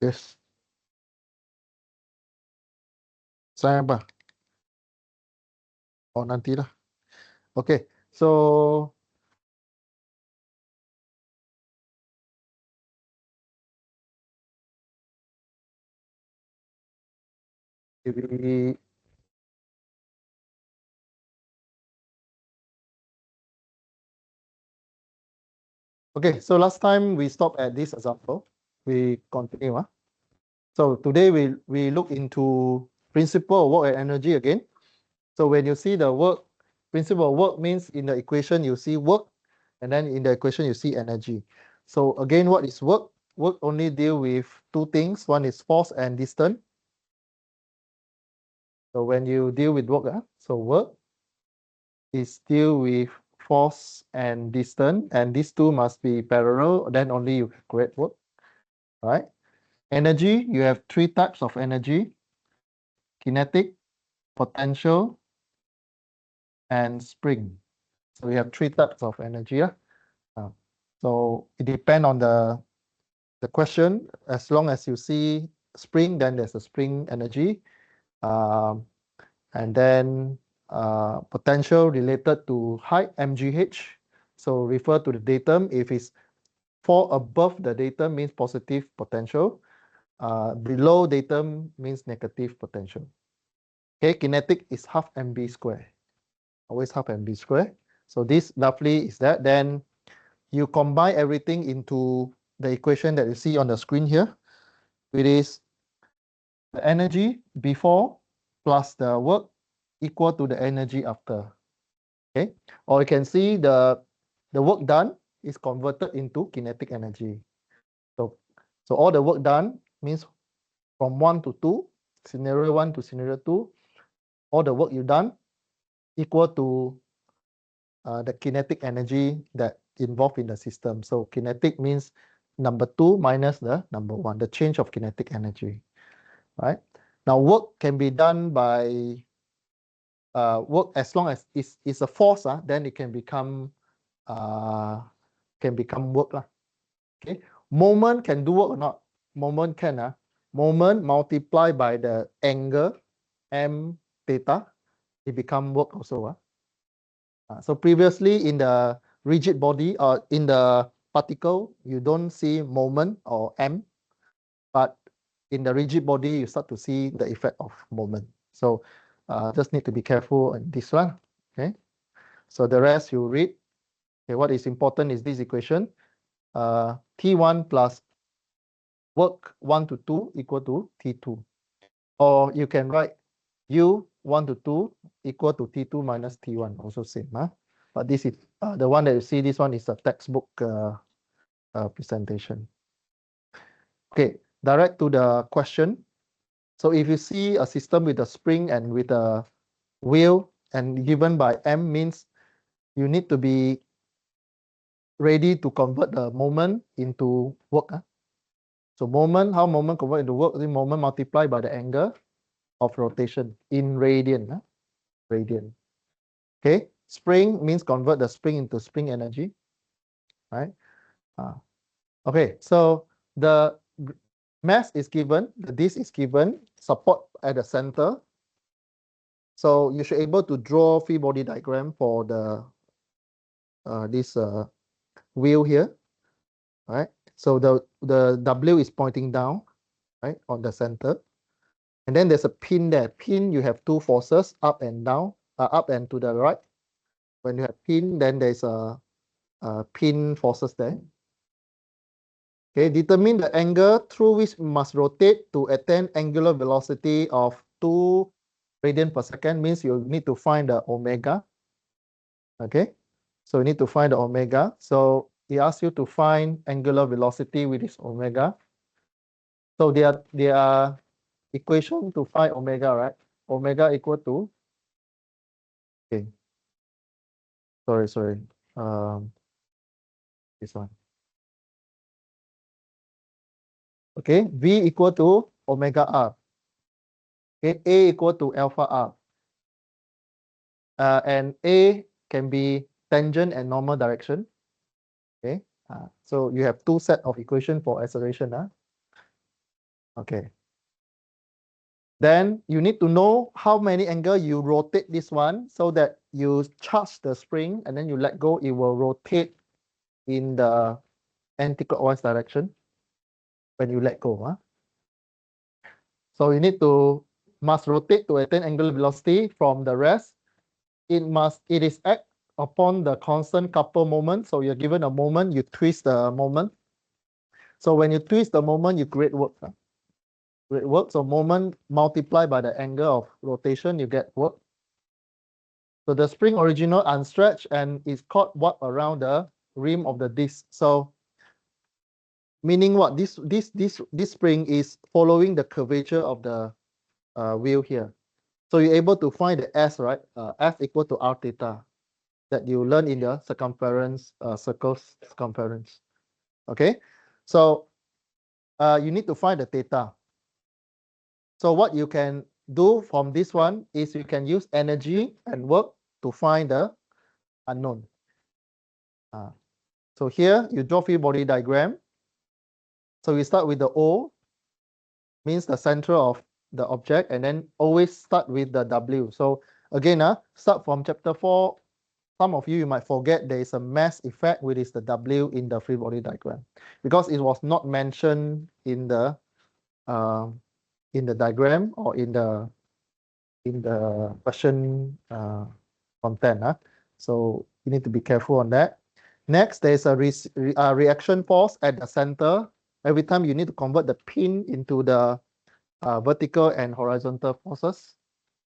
Yes. Saya apa? Oh, nanti lah. Okay. So we okay. So last time we stopped at this example. We continue. So today we look into principle of work and energy again. So when you see the work, principle of work means in the equation you see work, and then in the equation you see energy. So again, what is work? Work only deal with two things. One is force and distance. So when you deal with work, so work is deal with force and distance, and these two must be parallel, then only you create work, right? Energy, you have three types of energy: kinetic, potential, and spring. So we have three types of energy. So it depends on the question. As long as you see spring, then there's a spring energy. And then potential related to height, mgh. So refer to the datum. If it's fall above the datum means positive potential. Below datum means negative potential. Okay, kinetic is half mv square. Always half mv square. So this roughly is that. Then you combine everything into the equation that you see on the screen here. It is the energy before plus the work equal to the energy after. Okay, or you can see the work done is converted into kinetic energy. So all the work done means from 1 to 2, scenario 1 to scenario 2, all the work you done equal to the kinetic energy that involved in the system. So kinetic means number 2 minus the number 1, the change of kinetic energy, right? Now work can be done by work as long as it's a force, then it can become work lah. Okay, moment can do work or not? Moment can. Moment multiplied by the angle m theta, it become work also. So previously in the rigid body or in the particle, you don't see moment or m, but in the rigid body, you start to see the effect of moment. So just need to be careful on this one. Okay, so the rest you read. Okay, what is important is this equation. T1 plus work 1 to 2 equal to T2. Or you can write U 1 to 2 equal to T2 minus T1, also same. But this is the one that you see, this one is a textbook presentation. Okay, direct to the question. So if you see a system with a spring and with a wheel and given by M means you need to be ready to convert the moment into work. So moment, how moment convert into work? The moment multiplied by the angle of rotation in radian. Radian. Okay, spring means convert the spring into spring energy, right? Okay, so the mass is given, the disc is given, support at the center. So you should able to draw free body diagram for the this wheel here, right? So the W is pointing down, right, on the center, And then there's a pin there. Pin, you have two forces, up and down, up and to the right. When you have pin, then there's a pin forces there. Okay, determine the angle through which must rotate to attain angular velocity of 2 radian per second, means you need to find the omega. Okay, so you need to find the omega. So he asks you to find angular velocity with this omega. So they are equation to find omega, right? Omega equal to, okay, sorry, this one. Okay, V equal to omega R. Okay, A equal to alpha R. And A can be tangent and normal direction. Okay, so you have two set of equation for acceleration. Okay. Then you need to know how many angle you rotate this one so that you charge the spring and then you let go, it will rotate in the anti-clockwise direction when you let go. So you need to must rotate to attain angular velocity from the rest. It is act upon the constant couple moment. So you're given a moment, you twist the moment. So when you twist the moment, you create work. Create work. So moment multiplied by the angle of rotation, you get work. So the spring original unstretched and is caught what around the rim of the disc. So meaning what? This spring is following the curvature of the wheel here. So you're able to find the S, right? F equal to R theta that you learn in the circumference, circles circumference. Okay, so you need to find the theta. So what you can do from this one is you can use energy and work to find the unknown. So here you draw free body diagram. So we start with the O, means the center of the object, and then always start with the W. So again, start from chapter 4. Some of you might forget there is a mass effect, which is the W in the free body diagram, because it was not mentioned in the diagram or in the question content. So you need to be careful on that. Next, there's a reaction force at the center. Every time you need to convert the pin into the vertical and horizontal forces.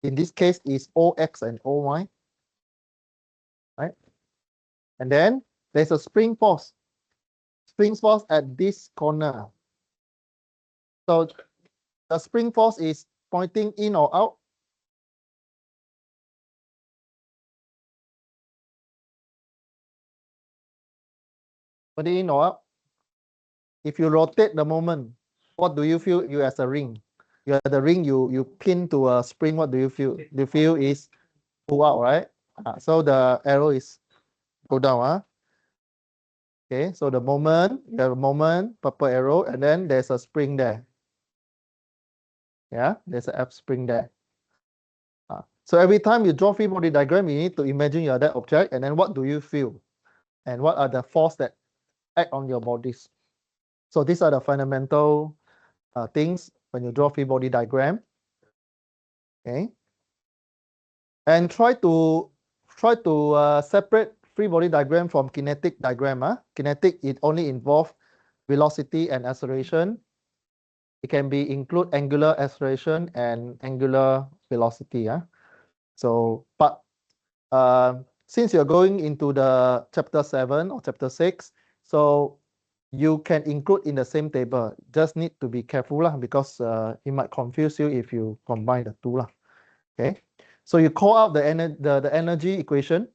In this case, is OX and OY, right? And then there's a spring force. Spring force at this corner. So the spring force is pointing in or out. Pointing in or out. If you rotate the moment, what do you feel? You as a ring. You are the ring, you pin to a spring, what do you feel? The feel is pull out, right? So the arrow is go down. Okay, so the moment, you have a moment, purple arrow, and then there's a spring there. Yeah, there's an F spring there. So every time you draw free body diagram, you need to imagine you are that object, and then what do you feel? And what are the force that act on your bodies? So these are the fundamental things when you draw free body diagram. Okay, and try to separate free body diagram from kinetic diagram. Kinetic, it only involves velocity and acceleration. It can be include angular acceleration and angular velocity. So, but since you're going into the chapter 7 or chapter 6, so you can include in the same table. Just need to be careful because it might confuse you if you combine the two. Okay, so you call out the energy equation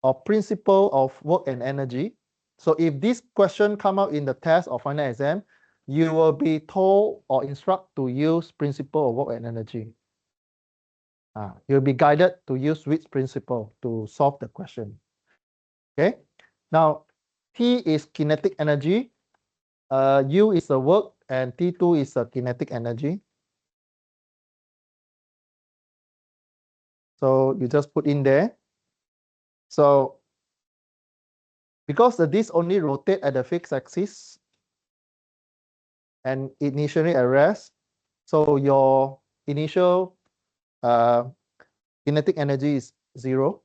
or principle of work and energy. So if this question come out in the test or final exam, you will be told or instruct to use principle of work and energy. You'll be guided to use which principle to solve the question. Okay. Now, T is kinetic energy, U is the work, and T2 is the kinetic energy. So you just put in there. So because the disc only rotate at the fixed axis and initially at rest, so your initial kinetic energy is 0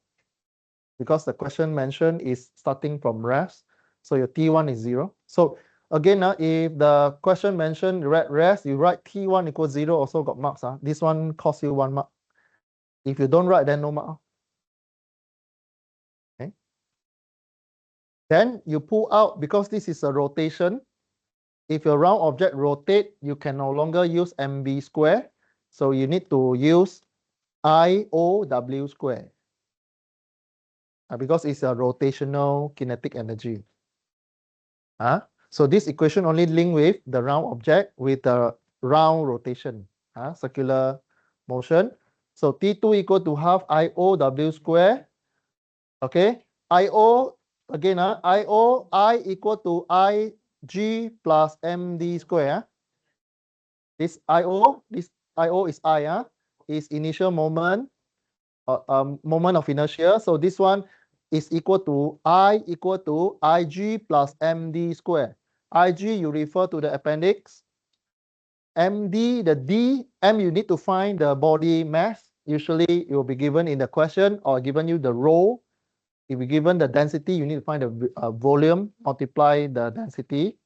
because the question mentioned is starting from rest. So your T1 is 0. So again, if the question mentioned rest, you write T1 equals 0, also got marks. This one costs you 1 mark. If you don't write, then no mark. Okay. Then you pull out, because this is a rotation. If your round object rotate, you can no longer use mv square. So you need to use IOW square. Because it's a rotational kinetic energy. So this equation only link with the round object with the round rotation, circular motion. So T2 equal to half IOW square. Okay, IO again, I equal to IG plus MD square. This IO is I, is initial moment, moment of inertia. So this one is equal to I equal to IG plus MD square. IG, you refer to the appendix. MD, the D, M, you need to find the body mass. Usually it will be given in the question or given you the rho. If you given the density, you need to find the volume, multiply the density.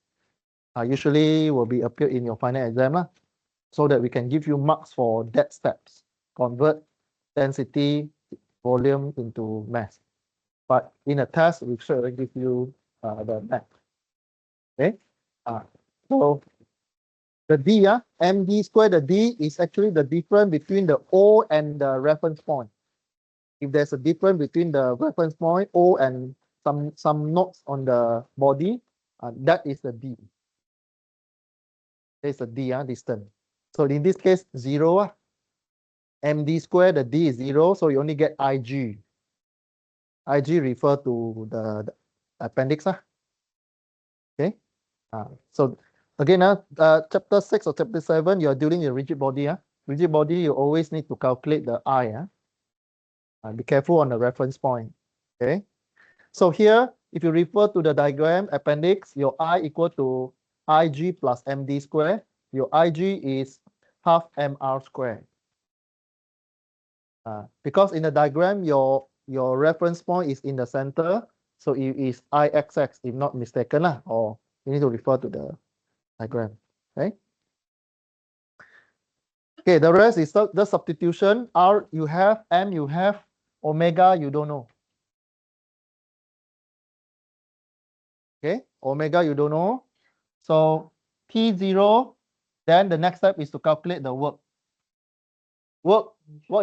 Usually will be appear in your final exam so that we can give you marks for that steps. Convert density, volume into mass. But in a test, we should give you the mass. Okay. So the D, md squared, the D is actually the difference between the O and the reference point. If there's a difference between the reference point O and some nodes on the body, that is the D. There's a D, distance. So in this case, 0. md squared, the D is 0, so you only get IG. IG refer to the appendix. Okay. So again, chapter 6 or chapter 7, you're dealing with rigid body. Rigid body, you always need to calculate the I. Be careful on the reference point. Okay. So here, if you refer to the diagram appendix, your I equal to IG plus MD square. Your IG is half MR square. Because in the diagram, your reference point is in the center. So it is IXX, if not mistaken, or you need to refer to the diagram. Okay. Okay, the rest is the substitution. R you have, M you have, omega you don't know. Okay, omega you don't know. So T0, then the next step is to calculate the work. What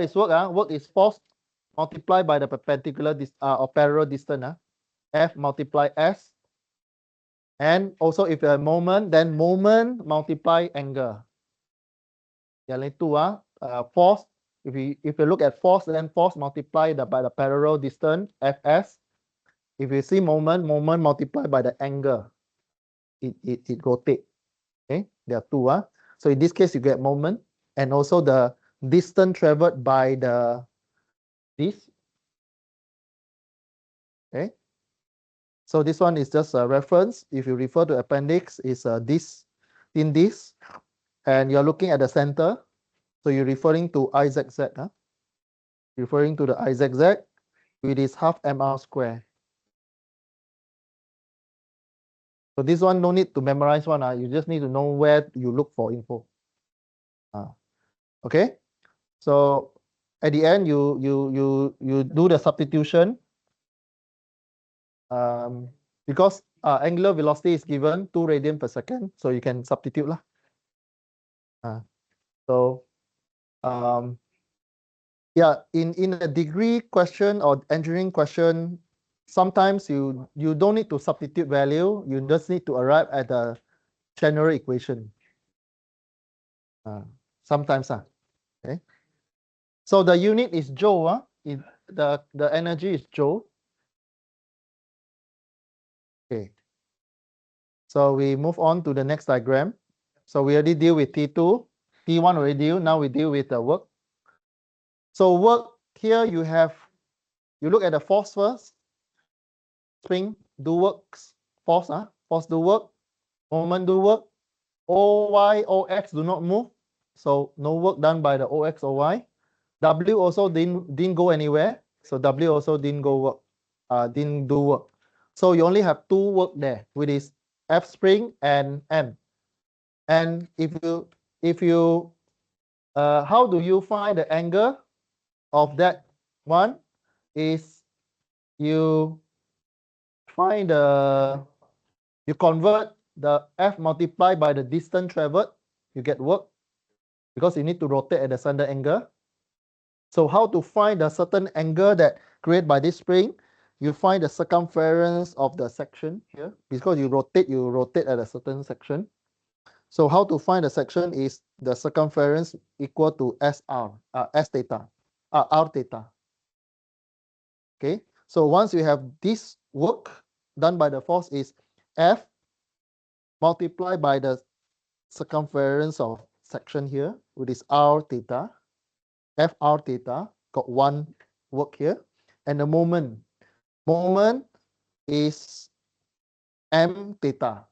is work? Work is force multiplied by the perpendicular or parallel distance. F multiply S. And also if a moment, then moment multiply angle. Force. If you look at force, then force multiplied by the parallel distance, Fs. If you see moment multiplied by the angle, it rotates. Okay, there are two. So in this case, you get moment and also the distance traveled by this. Okay. So this one is just a reference. If you refer to appendix, is this, and you're looking at the center. So you're referring to IZZ. Referring to the IZZ, which is half MR square. So this one no need to memorize one. You just need to know where you look for info. Okay. So at the end, you do the substitution. Because angular velocity is given 2 radian per second, so you can substitute lah. So yeah, in a degree question or engineering question, sometimes you don't need to substitute value. You just need to arrive at the general equation. Sometimes. Okay. So the unit is joule. The energy is joule. Okay. So we move on to the next diagram. So we already deal with T2. T1 already deal. Now we deal with the work. So work here you look at the force first. Spring do works. Force, force do work. Moment do work. OY, OX do not move. so no work done by the OX or Y. W also didn't go anywhere, so W also didn't go work, didn't do work. So you only have two work there, which is F spring and M. And if you how do you find the angle of that one? Is you find the you convert the F multiplied by the distance traveled, you get work because you need to rotate at the standard angle. So how to find the certain angle that created by this spring? You find the circumference of the section here because you rotate at a certain section. So how to find the section is the circumference equal to S theta, R theta. Okay. So once you have this work done by the force is F multiplied by the circumference of section here, which is R theta, F R theta, got one work here, and the moment is M theta.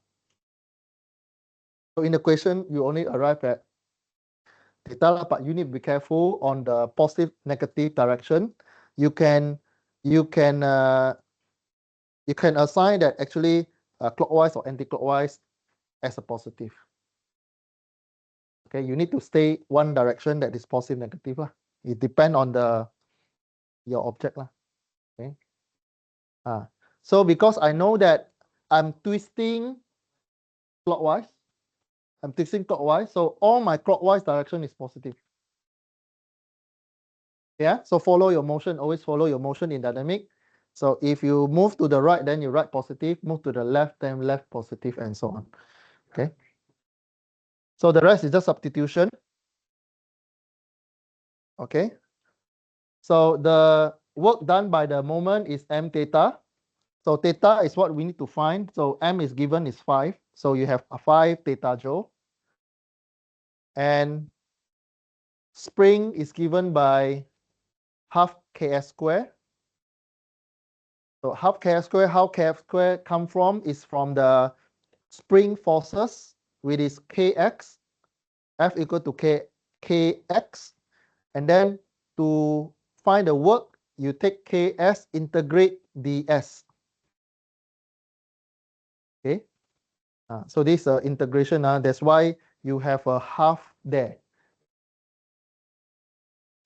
So in the question, you only arrive at theta, but you need to be careful on the positive, negative direction. You can assign that actually clockwise or anti-clockwise as a positive. Okay, you need to stay one direction that is positive, negative lah. It depends on your object lah. Okay. So because I know that I'm twisting clockwise, so all my clockwise direction is positive. Yeah, so follow your motion, always follow your motion in dynamic. So if you move to the right, then you right positive, move to the left, then left positive, and so on. Okay. So the rest is just substitution. Okay. So the work done by the moment is M theta. So theta is what we need to find. So M is given is 5. So you have a 5 theta joule. And spring is given by half ks square. So half ks square, how ks square come from is from the spring forces, which is kx, F equal to kx. And then to find the work, you take ks, integrate ds. Okay. So this integration, that's why you have a half there.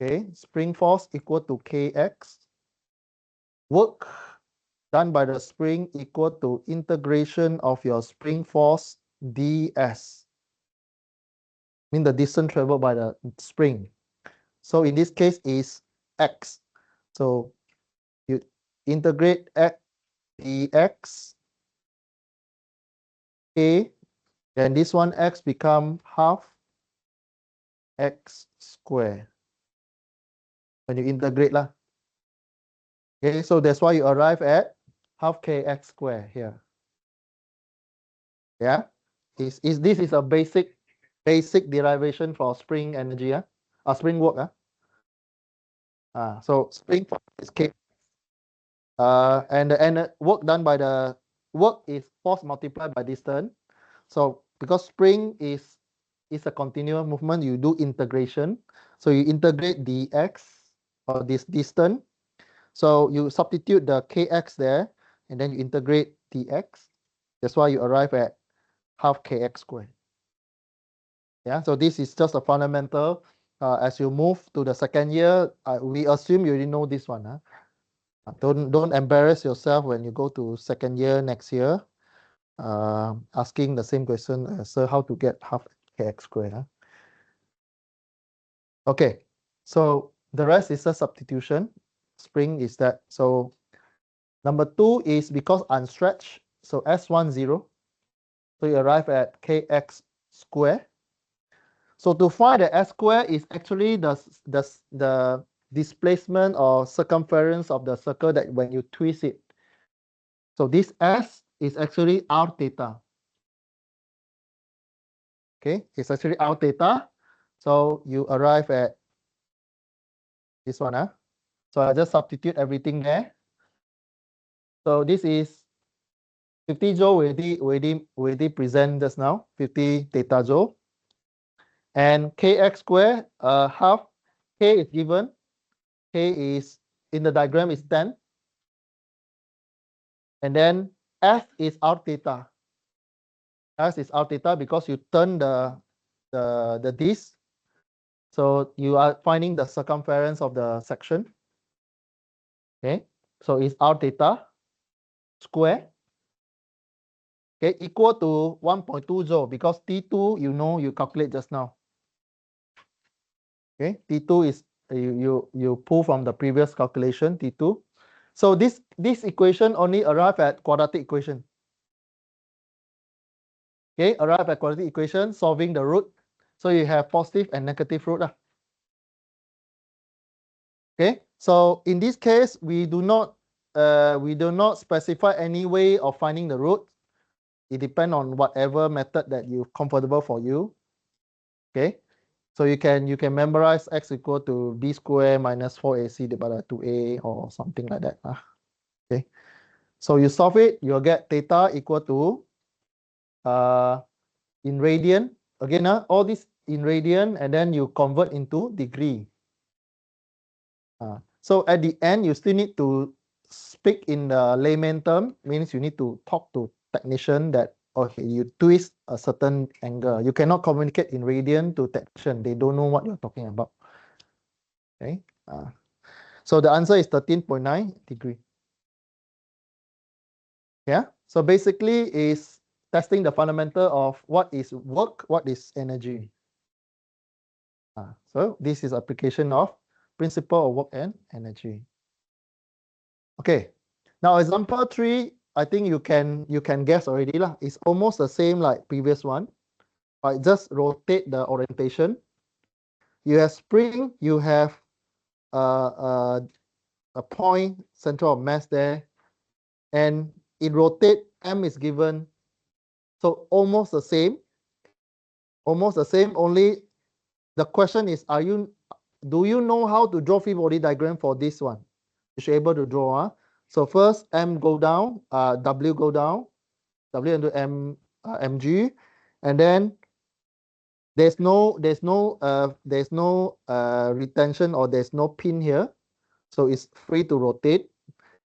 Okay, spring force equal to kx. Work done by the spring equal to integration of your spring force ds. Mean the distance traveled by the spring. So in this case is x. So you integrate x dx k, then this one x become half x square when you integrate lah. Okay, so that's why you arrive at half kx square here. Yeah, this is a basic derivation for spring energy, spring work. So spring force is k, and the work done by the work is force multiplied by distance. So because spring is a continuous movement, you do integration. So you integrate dx or this distance. So you substitute the kx there, and then you integrate dx. That's why you arrive at half kx squared. Yeah, so this is just a fundamental. As you move to the second year, we assume you already know this one. Don't embarrass yourself when you go to second year next year, asking the same question, sir, how to get half kx squared. Okay, so the rest is a substitution. Spring is that. So number 2 is because unstretched, so S10. So you arrive at kx squared. So to find the s square is actually the displacement or circumference of the circle that when you twist it. So this s is actually r theta. Okay, it's actually r theta. So you arrive at this one. So I just substitute everything there. So this is 50 joule already present just now, 50 theta joule. And kx square, half, k is given, k is, in the diagram is 10. And then f is r theta. S is r theta because you turn the disc. So you are finding the circumference of the section. Okay, so it's r theta square. Okay, equal to 1.20 because T2 you know you calculate just now. Okay, T2 is you pull from the previous calculation T2. So this equation only arrive at quadratic equation. Okay, arrive at quadratic equation solving the root. So you have positive and negative root. Okay, so in this case we do not specify any way of finding the root. It depends on whatever method that you comfortable for you. Okay, so you can memorize x equal to b square minus 4ac divided by 2a or something like that. Okay, so you solve it, you'll get theta equal to in radian again. All this in radian, and then you convert into degree. So at the end, you still need to speak in the layman term, means you need to talk to technician that, okay, you twist a certain angle. You cannot communicate in radian to technician. They don't know what you're talking about. Okay. So the answer is 13.9 degree. Yeah. So basically is testing the fundamental of what is work, what is energy. So this is application of principle of work and energy. Okay. Now example 3, I think you can guess already lah. It's almost the same like previous one. But just rotate the orientation. You have spring, you have a point center of mass there, and it rotate, m is given. So almost the same. Almost the same, only the question is, do you know how to draw free body diagram for this one? You should be able to draw. So first m go down, w go down, w into mg, and then there's no retention, or there's no pin here, so it's free to rotate.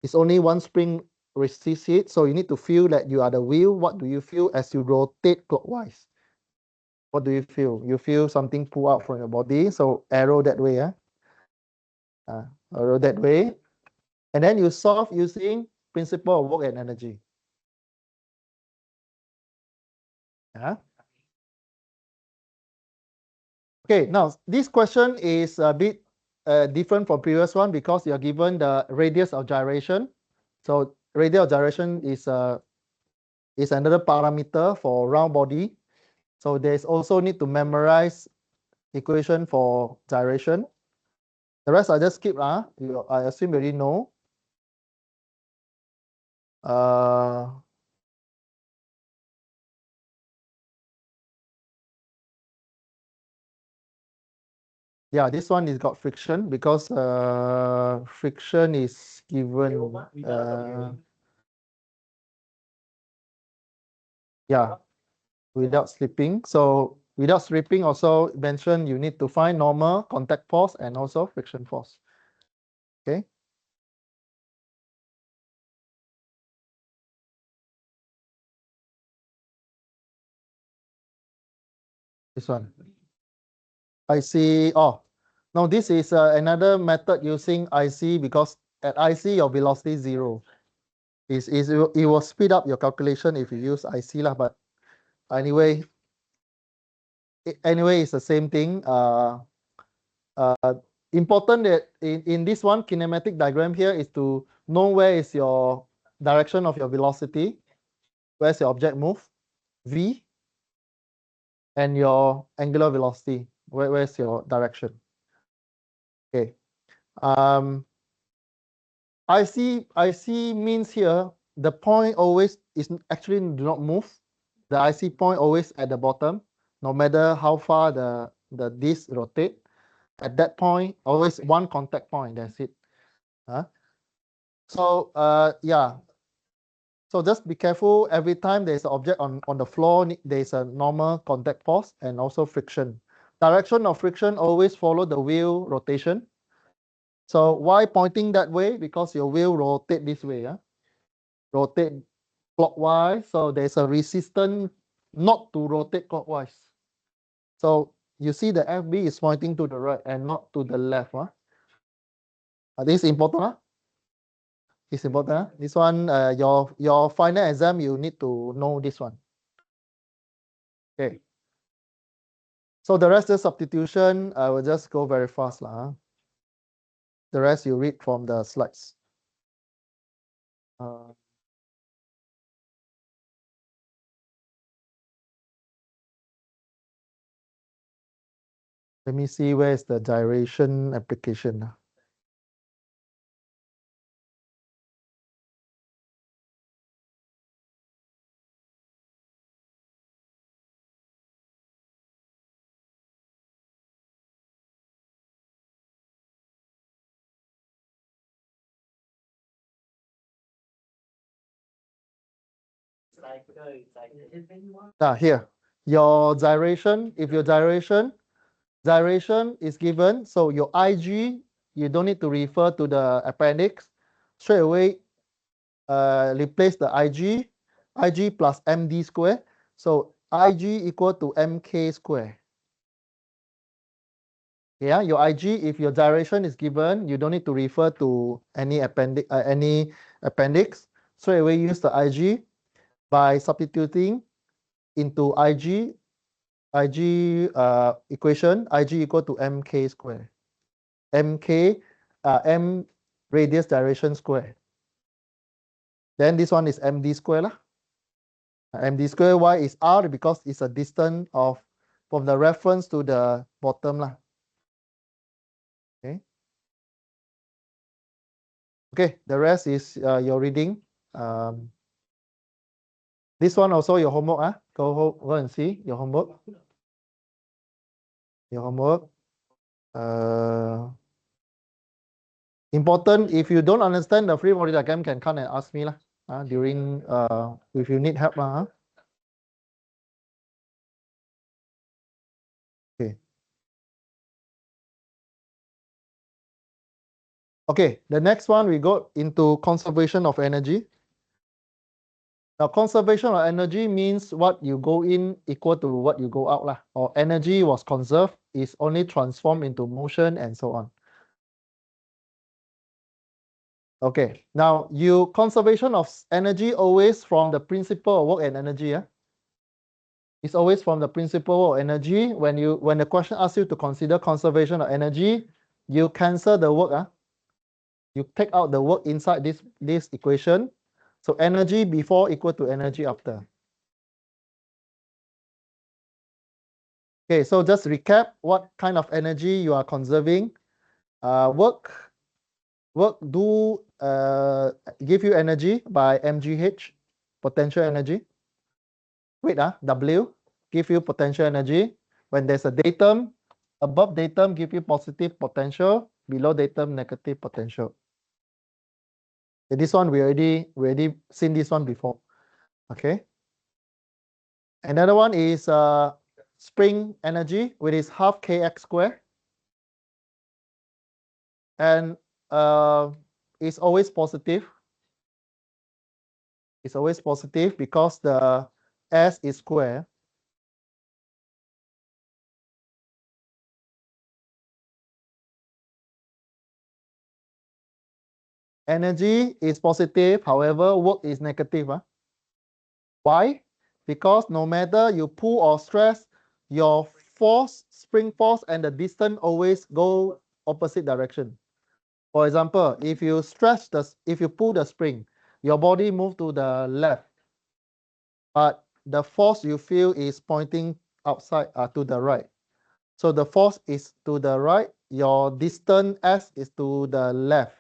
It's only one spring resists it, so you need to feel that you are the wheel. What do you feel as you rotate clockwise? What do you feel? You feel something pull out from your body, so arrow that way. Arrow that way, and then you solve using principle of work and energy. Okay, now this question is a bit different from previous one because you're given the radius of gyration. So radius of gyration is another parameter for round body. So there's also need to memorize equation for gyration. The rest I just skip. I assume you already know. Yeah, this one is got friction because friction is given. Yeah, without slipping. So without slipping, also mentioned you need to find normal, contact force, and also friction force. Okay. This one. IC. Oh, no, this is another method using IC because at IC your velocity is 0. It will speed up your calculation if you use IC lah. But anyway, it's the same thing. Important that in this one kinematic diagram here is to know where is your direction of your velocity, where's your object move, v, and your angular velocity, where's your direction. Okay. IC means here the point always is actually do not move. The IC point always at the bottom, no matter how far the disc rotate. At that point, always one contact point. That's it. So yeah. So just be careful every time there's an object on the floor. There's a normal contact force and also friction. Direction of friction always follow the wheel rotation. So why pointing that way? Because your wheel rotate this way, rotate clockwise. So there's a resistance not to rotate clockwise. So you see the FB is pointing to the right and not to the left. This is important. It's important. This one, your final exam, you need to know this one. Okay. So the rest is substitution. I will just go very fast. The rest you read from the slides. Let me see where is the gyration application. Here, your gyration, if your gyration is given, so your IG, you don't need to refer to the appendix. Straight away, replace the IG plus MD square. So IG equal to MK square. Yeah, your IG, if your gyration is given, you don't need to refer to any appendix. Straight away, use the IG by substituting into IG equation, IG equal to MK square. MK, M radius gyration square. Then this one is MD square lah. MD square, why is R? Because it's a distance of from the reference to the bottom lah. Okay. Okay, the rest is your reading. This one also your homework. Go and see your homework. Your homework. Important, if you don't understand the free body diagram, can come and ask me lah. During if you need help. Okay. Okay, the next one we go into conservation of energy. Now, conservation of energy means what you go in equal to what you go out lah. Or energy was conserved is only transformed into motion and so on. Okay, now you conservation of energy always from the principle of work and energy. It's always from the principle of energy. When the question asks you to consider conservation of energy, you cancel the work. You take out the work inside this equation. So energy before equal to energy after. Okay, so just recap what kind of energy you are conserving. Work do give you energy by mgh, potential energy. W give you potential energy. When there's a datum, above datum give you positive potential, below datum negative potential. Okay, this one we already seen this one before. Okay. Another one is spring energy, which is half kx square, and it's always positive. It's always positive because the s is square. Energy is positive, however, work is negative. Why? Because no matter you pull or stress, your force, spring force, and the distance always go opposite direction. For example, if you pull the spring, your body move to the left, but the force you feel is pointing outside to the right. So the force is to the right, your distance s is to the left.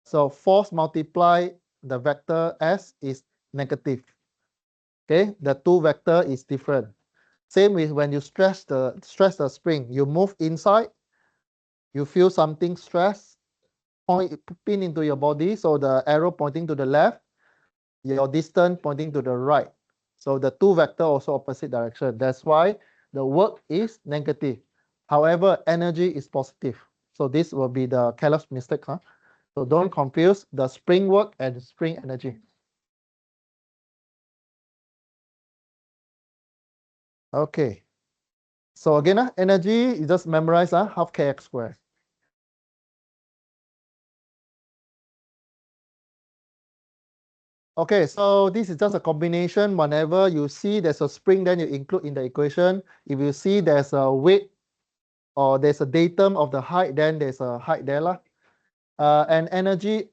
So force multiply the vector s is negative. Okay, the two vector is different. Same with when you stress the spring, you move inside, you feel something stress, pin into your body, so the arrow pointing to the left, your distance pointing to the right. So the two vector also opposite direction. That's why the work is negative. However, energy is positive. So this will be the careless mistake. Huh? So don't confuse the spring work and spring energy. Okay. So again, energy, you just memorize half kx squared. Okay, so this is just a combination. Whenever you see there's a spring, then you include in the equation. If you see there's a weight or there's a datum of the height, then there's a height there. And energy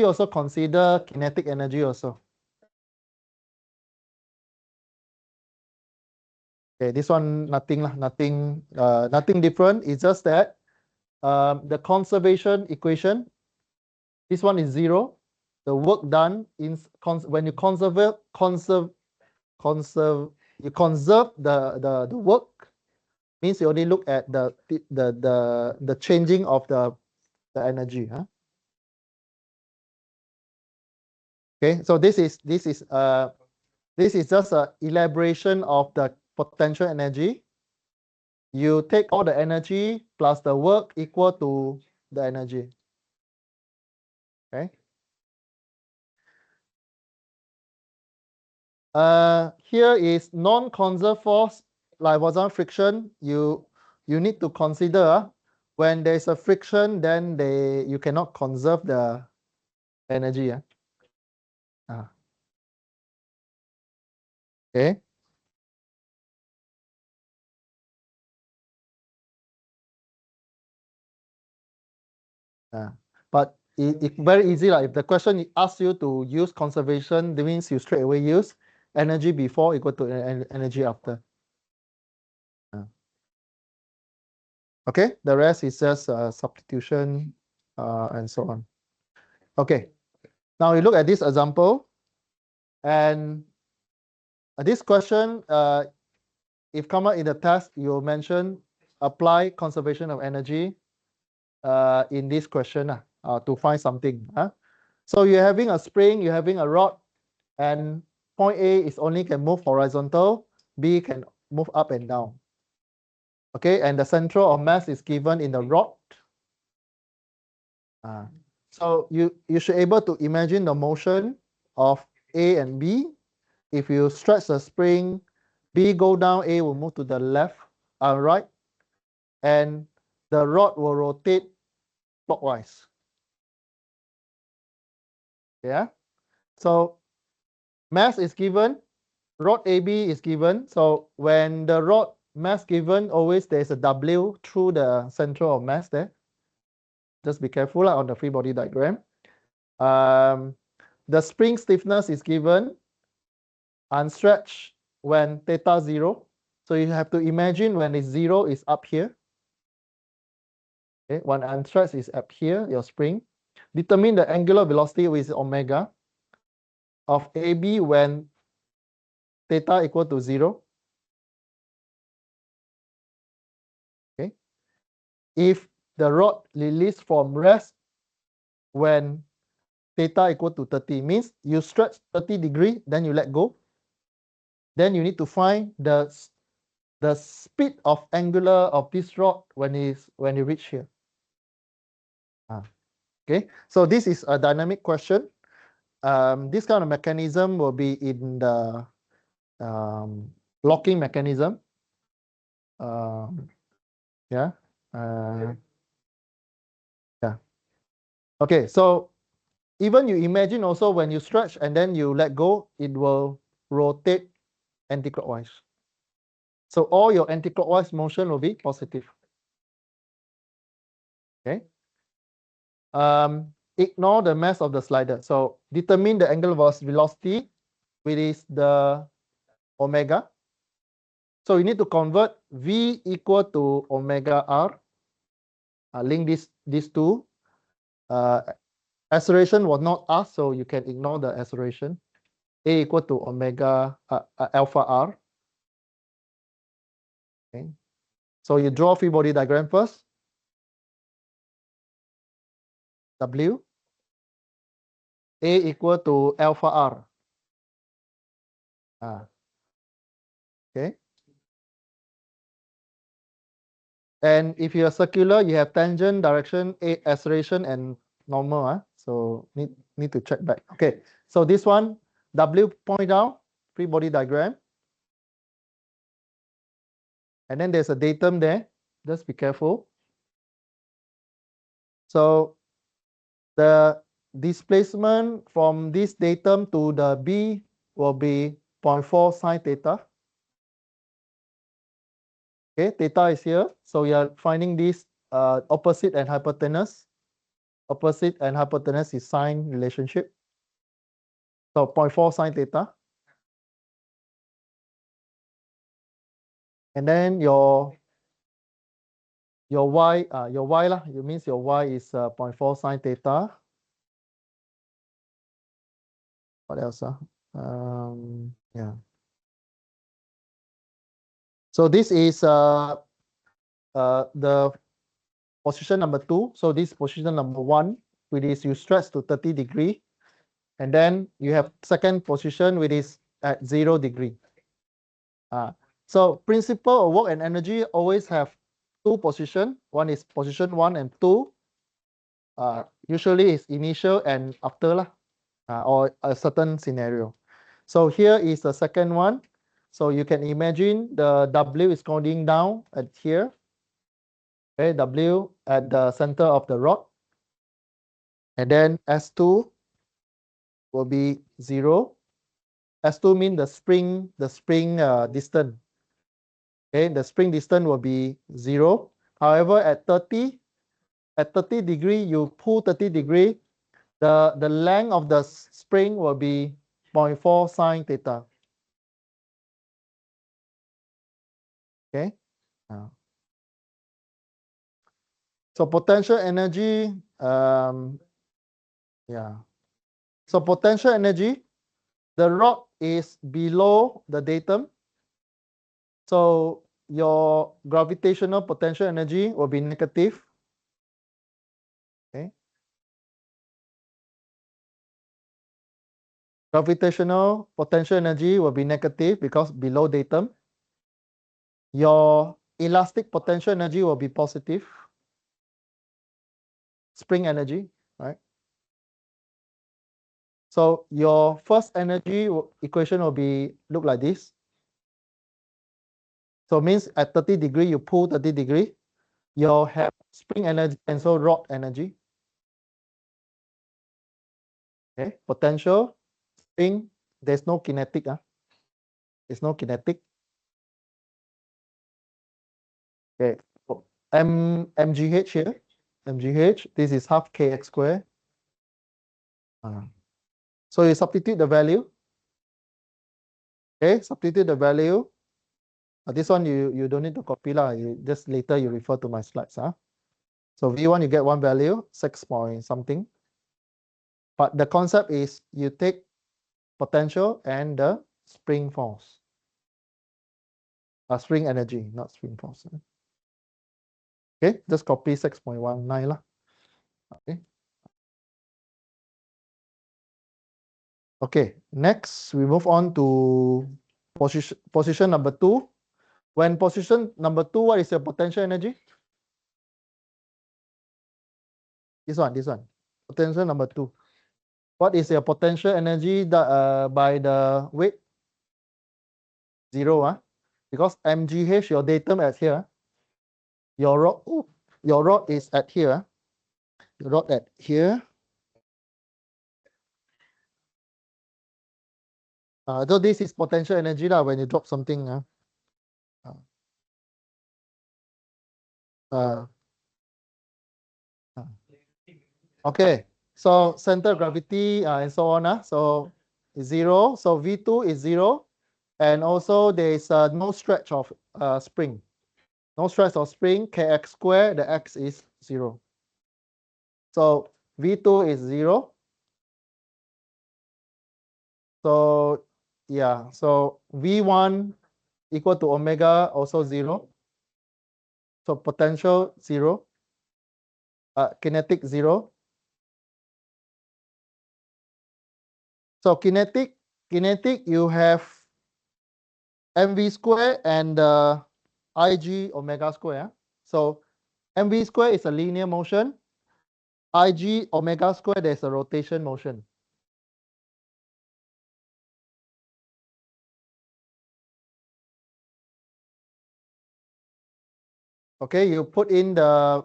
also consider kinetic energy also. Okay, this one nothing nothing different. It's just that the conservation equation, this one is 0. The work done in when you conserve you conserve the work, means you only look at the changing of the energy. Huh? Okay, so this is just a elaboration of the potential energy. You take all the energy plus the work equal to the energy. Okay. Here is non-conserved force, like was on friction. You need to consider when there's a friction, then you cannot conserve the energy. Okay. But it very easy. If the question asks you to use conservation, that means you straight away use energy before equal to energy after. Okay, the rest is just substitution and so on. Okay, now you look at this example, and this question, if come out in the test, you mention apply conservation of energy in this question to find something. So you're having a spring, you're having a rod, and point A is only can move horizontal, B can move up and down. Okay, and the center of mass is given in the rod. So you should able to imagine the motion of A and B. If you stretch the spring, B go down, A will move to the left and right, and the rod will rotate clockwise. Yeah. So mass is given, rod AB is given. So when the rod mass given, always there's a W through the center of mass there. Just be careful on the free body diagram. The spring stiffness is given, unstretched when theta 0. So you have to imagine when it's 0 is up here. Okay, when unstretched is up here, your spring. Determine the angular velocity with omega of AB when theta equal to 0. Okay. If the rod released from rest when theta equal to 30, means you stretch 30 degree, then you let go. Then you need to find the speed of angular of this rod when you reach here. Okay, so this is a dynamic question. This kind of mechanism will be in the locking mechanism. Yeah. Yeah. Okay, so even you imagine also when you stretch and then you let go, it will rotate anticlockwise. So all your anticlockwise motion will be positive. Okay. Ignore the mass of the slider. So determine the angular velocity, which is the omega. So you need to convert V equal to omega R. Link these two. Acceleration was not asked, so you can ignore the acceleration. A equal to omega alpha R. Okay. So you draw free body diagram first. W. A equal to alpha R. Okay. And if you are circular, you have tangent, direction, acceleration, and normal. So need to check back. Okay, so this one, W point down, free body diagram. And then there's a datum there. Just be careful. So the displacement from this datum to the B will be 0.4 sine theta. Okay, theta is here. So you are finding this opposite and hypotenuse. Opposite and hypotenuse is sine relationship. So 0.4 sine theta. And then your y lah, it means your y is 0.4 sine theta. What else? Yeah. So this is the position number 2. So this position number 1, which is you stretch to 30 degree. And then you have second position, which is at 0 degree. So principle of work and energy always have two position. One is position 1 and 2. Usually is initial and after lah, or a certain scenario. So here is the second one. So you can imagine the W is going down at here. Okay, W at the center of the rod. And then S2 will be 0. S2 means the spring distance. Okay, the spring distance will be 0. However, at 30 degree, you pull 30 degree, the length of the spring will be 0.4 sine theta. Okay. So potential energy, yeah. So potential energy, the rod is below the datum. So your gravitational potential energy will be negative. Okay. Gravitational potential energy will be negative because below datum. Your elastic potential energy will be positive. Spring energy, right? So your first energy equation will be look like this. So it means at 30 degree, you pull 30 degree, you'll have spring energy and so rod energy. Okay, potential, spring, there's no kinetic. There's no kinetic. Okay, mgh here, mgh, this is half kx square. So you substitute the value. Okay, substitute the value. This one you don't need to copy lah. You just later you refer to my slides. So V1 you get one value, 6 point something. But the concept is you take potential and the spring force. Spring energy, not spring force. Okay, just copy 6.19 lah. Okay. Okay, next we move on to position number 2. When position number 2, what is your potential energy? This one. Potential number 2. What is your potential energy by the weight? 0. Because mgh, your datum at here. Your rod is at here. Your rod at here. So this is potential energy lah when you drop something. Okay, so center of gravity and so on. So 0. So V2 is 0. And also there is no stretch of spring. No stretch of spring, kx squared, the x is 0. So V2 is 0. So yeah, so V1 equal to omega also 0. So potential 0. Kinetic 0. So kinetic you have mv square and ig omega square. So mv square is a linear motion. Ig omega square, there's a rotation motion. Okay, you put in the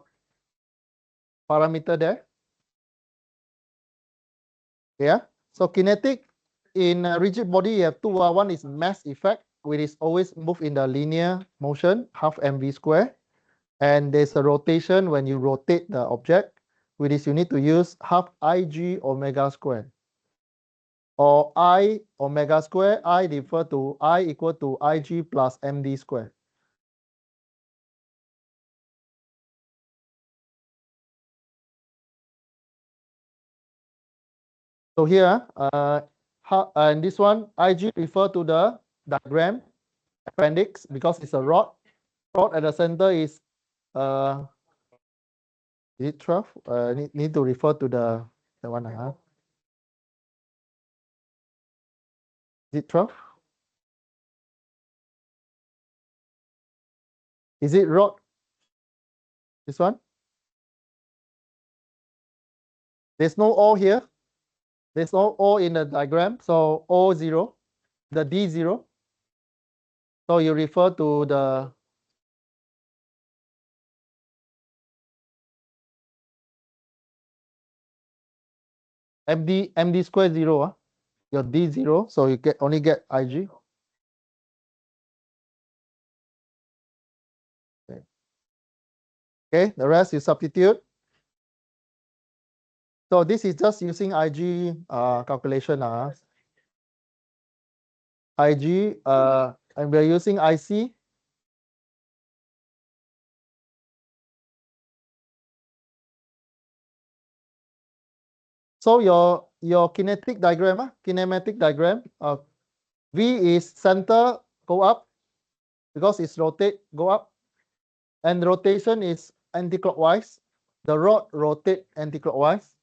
parameter there. Yeah. So kinetic in a rigid body, you have two. One is mass effect, which is always move in the linear motion, half mv square. And there's a rotation when you rotate the object, which is you need to use half Ig omega square. Or I omega square, I refer to I equal to Ig plus md square. So here, and this one, Ig refer to the diagram appendix because it's a rod. Rod at the center is uh, it 12? Need to refer to the one. Is it 12? Is it rod? This one? There's no O here. There's no O in the diagram. So O0, the D0. So you refer to the MD square 0, your D0. So you only get IG. Okay, the rest you substitute. So this is just using IG calculation. IG, and we're using IC. So your kinematic diagram, V is center, go up, because it's rotate, go up. And rotation is anti-clockwise. The rod rotate anti-clockwise.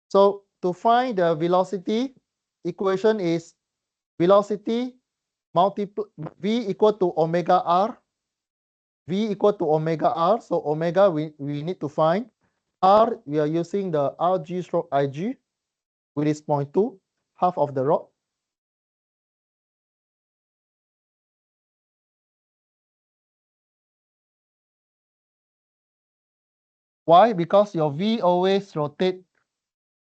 So to find the velocity, equation is velocity multiple V equal to omega R. V equal to omega R. So omega we need to find. R, we are using the RG stroke IG, which is 0.2, half of the rod. Why? Because your V always rotate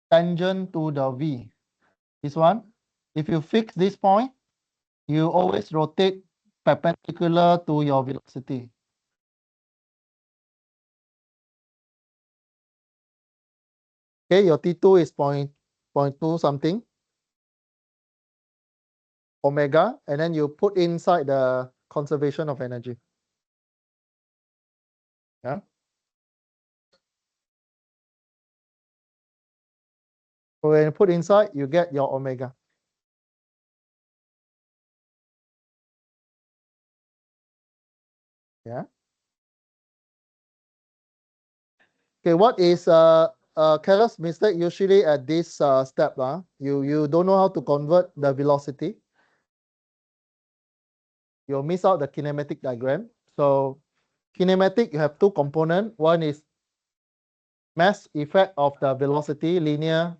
tangent to the V. This one, if you fix this point, you always rotate perpendicular to your velocity. Okay, your T2 is 0.2 something omega, and then you put inside the conservation of energy. Yeah. So when you put inside, you get your omega. Yeah. Okay, what is careless mistake usually at this step? You don't know how to convert the velocity. You'll miss out the kinematic diagram. So kinematic, you have two components. One is mass effect of the velocity, linear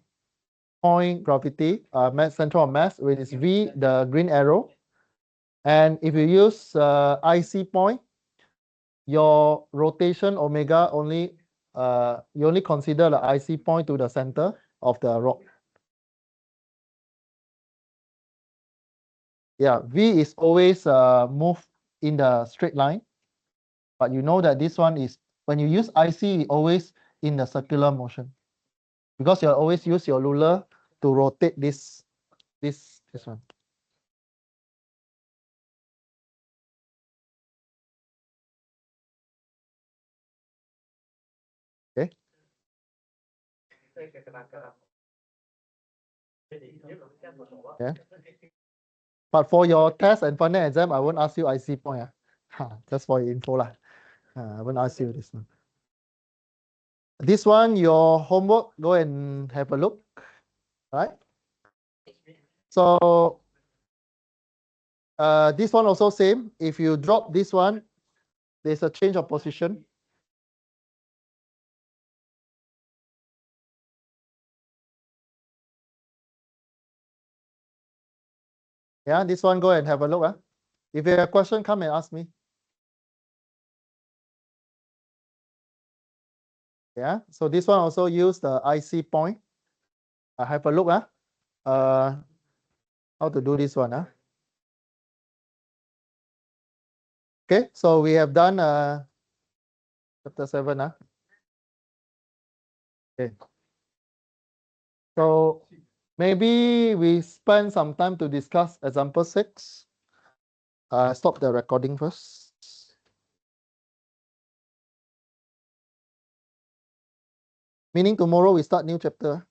point gravity, mass center of mass, which is V, the green arrow. And if you use IC point, your rotation omega only, you only consider the IC point to the center of the rod. Yeah, V is always move in the straight line, but you know that this one is, when you use IC, always in the circular motion, because you always use your ruler to rotate this one. Okay. Yeah. But for your test and final exam, I won't ask you IC point. Just for your info lah. I won't ask you this one. This one, your homework, go and have a look, right? So this one also same. If you drop this one, there's a change of position. Yeah, this one, go and have a look. If you have a question, come and ask me. Yeah, so this one also use the IC point. Have a look. How to do this one. Okay, so we have done chapter 7. Okay. So maybe we spend some time to discuss example 6. Stop the recording first. Meaning tomorrow we start new chapter.